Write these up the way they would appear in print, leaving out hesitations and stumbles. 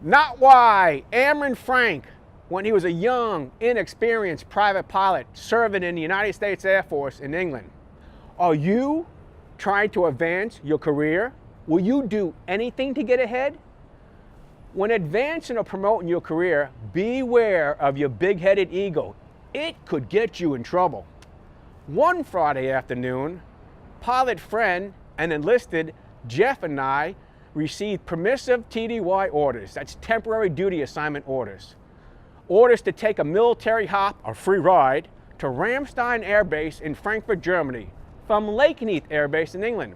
Not why Airman Frank, when he was a young, inexperienced private pilot serving in the United States Air Force in England. Are you trying to advance your career? Will you do anything to get ahead? When advancing or promoting your career, beware of your big-headed ego. It could get you in trouble. One Friday afternoon, pilot friend and enlisted Jeff and I received permissive TDY orders. That's temporary duty assignment orders. Orders to take a military hop, or free ride, to Ramstein Air Base in Frankfurt, Germany, from Lakenheath Air Base in England.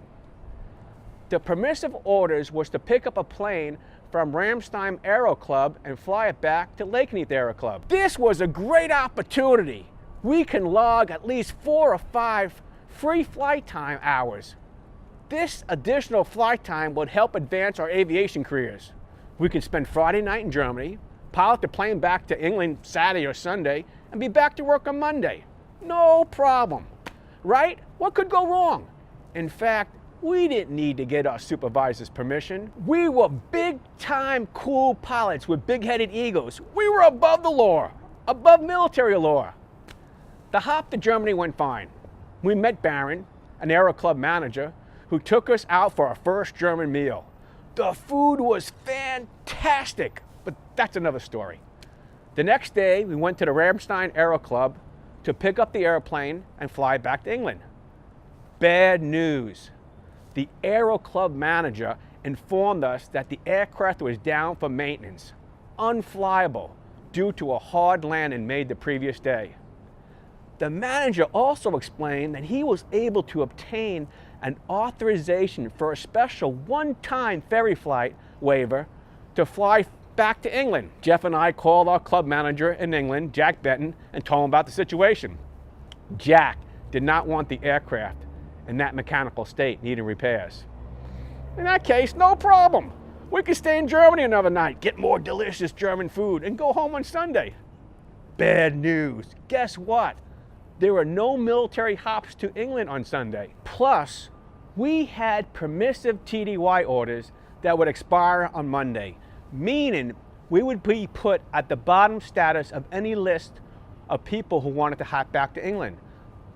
The permissive orders was to pick up a plane from Ramstein Aero Club and fly it back to Lakenheath Aero Club. This was a great opportunity. We can log at least 4 or 5 free flight time hours. This additional flight time would help advance our aviation careers. We can spend Friday night in Germany, pilot the plane back to England Saturday or Sunday, and be back to work on Monday. No problem, right? What could go wrong? In fact, we didn't need to get our supervisor's permission. We were big-time cool pilots with big-headed egos. We were above the law, above military law. The hop to Germany went fine. We met Baron, an Aero Club manager, who took us out for our first German meal. The food was fantastic, but that's another story. The next day, we went to the Ramstein Aero Club to pick up the airplane and fly back to England. Bad news. The Aero Club manager informed us that the aircraft was down for maintenance, unflyable, due to a hard landing made the previous day. The manager also explained that he was able to obtain an authorization for a special one-time ferry flight waiver to fly back to England. Jeff and I called our club manager in England, Jack Benton, and told him about the situation. Jack did not want the aircraft in that mechanical state, needing repairs. In that case, no problem. We could stay in Germany another night, get more delicious German food, and go home on Sunday. Bad news. Guess what? There were no military hops to England on Sunday. Plus, we had permissive TDY orders that would expire on Monday, meaning we would be put at the bottom status of any list of people who wanted to hop back to England.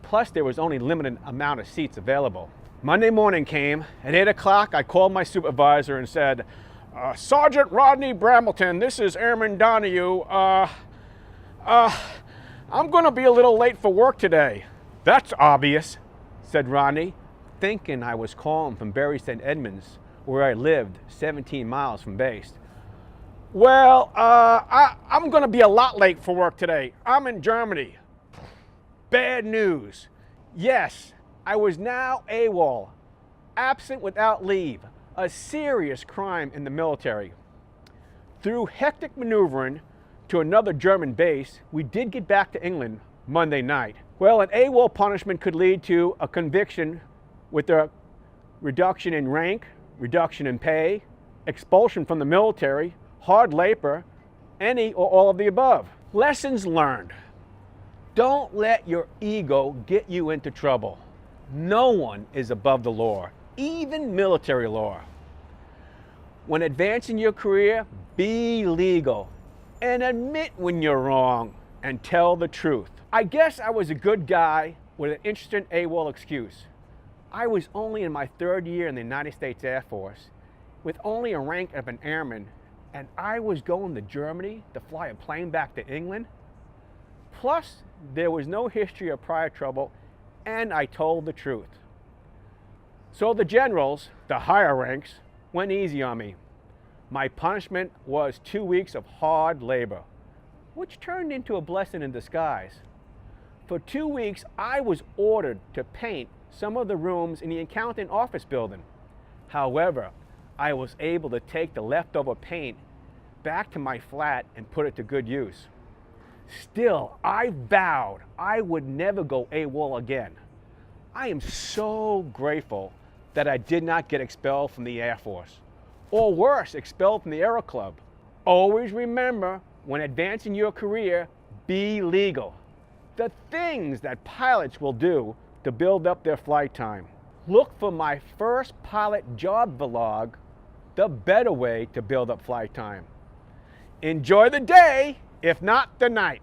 Plus, there was only a limited amount of seats available. Monday morning came. At 8 o'clock, I called my supervisor and said, Sergeant Rodney Brambleton, this is Airman Donohue. I'm going to be a little late for work today. That's obvious, said Rodney, thinking I was calling from Bury St. Edmunds, where I lived 17 miles from base. Well, I'm going to be a lot late for work today. I'm in Germany. Bad news. Yes, I was now AWOL, absent without leave, a serious crime in the military. Through hectic maneuvering to another German base, we did get back to England Monday night. Well, an AWOL punishment could lead to a conviction with a reduction in rank, reduction in pay, expulsion from the military, hard labor, any or all of the above. Lessons learned. Don't let your ego get you into trouble. No one is above the law, even military law. When advancing your career, be legal and admit when you're wrong and tell the truth. I guess I was a good guy with an interesting AWOL excuse. I was only in my 3rd year in the United States Air Force with only a rank of an airman, and I was going to Germany to fly a plane back to England. Plus, there was no history of prior trouble, and I told the truth. So the generals, the higher ranks, went easy on me. My punishment was 2 weeks of hard labor, which turned into a blessing in disguise. For 2 weeks, I was ordered to paint some of the rooms in the accounting office building. However, I was able to take the leftover paint back to my flat and put it to good use. Still, I vowed I would never go AWOL again. I am so grateful that I did not get expelled from the Air Force, or worse, expelled from the Aero Club. Always remember, when advancing your career, be legal. The things that pilots will do to build up their flight time. Look for my first pilot job vlog, The Better Way to Build Up Flight Time. Enjoy the day, if not the night.